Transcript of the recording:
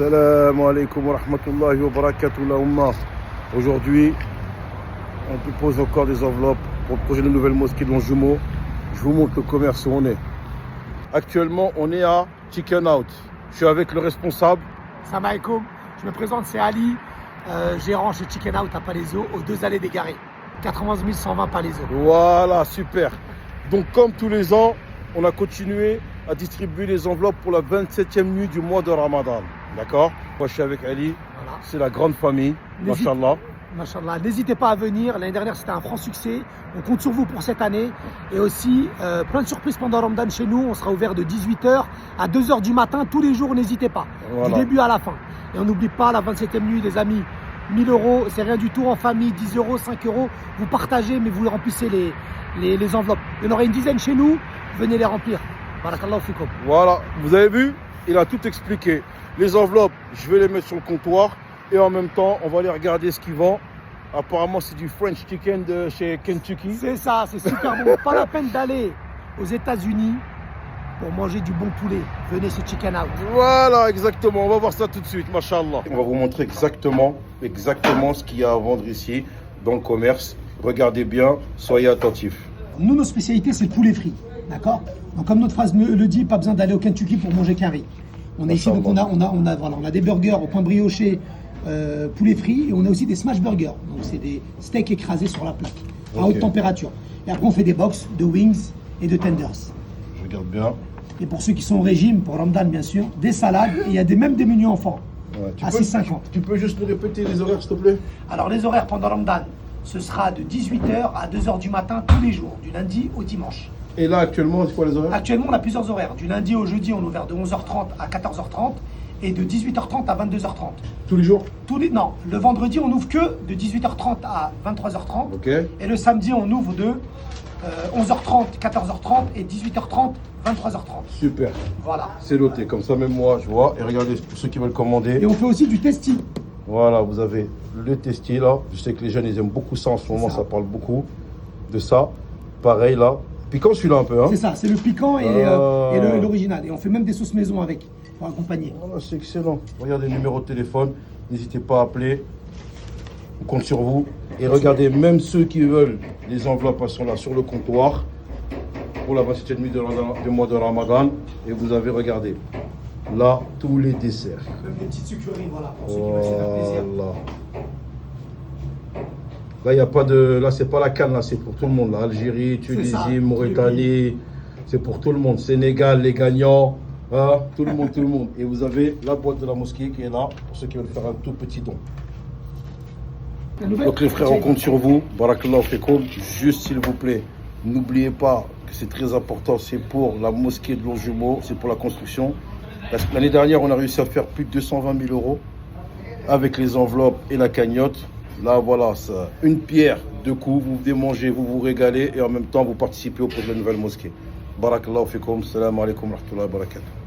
Salam alaikum wa rahmatullahi wa barakatuh la Ummah. Aujourd'hui, on dépose encore des enveloppes pour le projet de nouvelle mosquée de Longjumeau. Je vous montre le commerce où on est. Actuellement, on est à Chicken Out. Je suis avec le responsable. Salam alaikum. Je me présente, c'est Ali, gérant chez Chicken Out à Palaiseau, aux 2 allées des Garés. 91 120 Palaiseau. Voilà, super. Donc, comme tous les ans, on a continué à distribuer les enveloppes pour la 27e nuit du mois de Ramadan. D'accord? Moi, je suis avec Ali. Voilà. C'est la grande famille. Machallah. Machallah. N'hésitez pas à venir. L'année dernière, c'était un franc succès. On compte sur vous pour cette année. Et aussi, plein de surprises pendant Ramadan chez nous. On sera ouvert de 18h à 2h du matin tous les jours. N'hésitez pas. Voilà. Du début à la fin. Et on n'oublie pas la 27e nuit, les amis. 1000 €, c'est rien du tout en famille. 10 €, 5 €. Vous partagez, mais vous remplissez les enveloppes. Il y en aura une dizaine chez nous. Venez les remplir. Barakallahu fikoum. Voilà, vous avez vu, il a tout expliqué. Les enveloppes, je vais les mettre sur le comptoir et en même temps, on va aller regarder ce qu'ils vendent. Apparemment, c'est du French chicken de chez Kentucky. C'est ça, c'est super bon. Pas la peine d'aller aux États-Unis pour manger du bon poulet. Venez chez Chicken Out. Voilà, exactement. On va voir ça tout de suite, machallah. On va vous montrer exactement ce qu'il y a à vendre ici dans le commerce. Regardez bien, soyez attentifs. Nous, nos spécialités, c'est le poulet frit. D'accord? Donc, comme notre phrase le dit, pas besoin d'aller au Kentucky pour manger qu'un riz. On est ici, donc on a des burgers au pain brioché, poulet frit, et on a aussi des smash burgers. Donc, c'est des steaks écrasés sur la plaque, à haute température. Et après, on fait des box de wings et de tenders. Je regarde bien. Et pour ceux qui sont au régime, pour Ramadan, bien sûr, des salades, et il y a même des menus enfants, à 6,50. Tu peux juste nous répéter les horaires, s'il te plaît? Alors, les horaires pendant Ramadan, ce sera de 18h à 2h du matin tous les jours, du lundi au dimanche. Et là, actuellement, c'est quoi les horaires? Actuellement, on a plusieurs horaires. Du lundi au jeudi, on est ouvert de 11h30 à 14h30 et de 18h30 à 22h30. Tous les jours? Non, le vendredi, on ouvre que de 18h30 à 23h30. Ok. Et le samedi, on ouvre de 11h30, 14h30 et 18h30, 23h30. Super. Voilà. C'est noté. Comme ça, même moi, je vois. Et regardez, pour ceux qui veulent commander. Et on fait aussi du testi. Voilà, vous avez le testi là. Je sais que les jeunes, ils aiment beaucoup ça en ce moment. Ça parle beaucoup de ça. Pareil là. Piquant celui-là un peu, hein? C'est ça, c'est le piquant et l'original. Et on fait même des sauces maison avec, pour accompagner. Voilà, c'est excellent. Regardez le numéro de téléphone. N'hésitez pas à appeler. On compte sur vous. Et regardez, même ceux qui veulent, les enveloppes sont là sur le comptoir pour la 27e nuit du mois de Ramadan. Et vous avez, regardé, là, tous les desserts. Même des petites sucreries, voilà, pour ceux qui veulent se faire plaisir. Voilà. Là, il y a pas de. Là, c'est pas la canne, là, c'est pour tout le monde. Là. Algérie, Tunisie, Mauritanie, c'est pour tout le monde. Sénégal, les gagnants, hein, tout le monde, tout le monde. Et vous avez la boîte de la mosquée qui est là pour ceux qui veulent faire un tout petit don. Donc les frères, on compte sur vous. Barakallahu fikoum. Juste s'il vous plaît, n'oubliez pas que c'est très important. C'est pour la mosquée de Longjumeau, c'est pour la construction. Parce que l'année dernière, on a réussi à faire plus de 220 000 € avec les enveloppes et la cagnotte. Là, voilà, ça, une pierre, 2 coups, vous venez manger, vous vous régalez et en même temps, vous participez au projet de la nouvelle mosquée. Barakallahu fikoum, salam alaikum wa rahmatullahi wa barakatuh.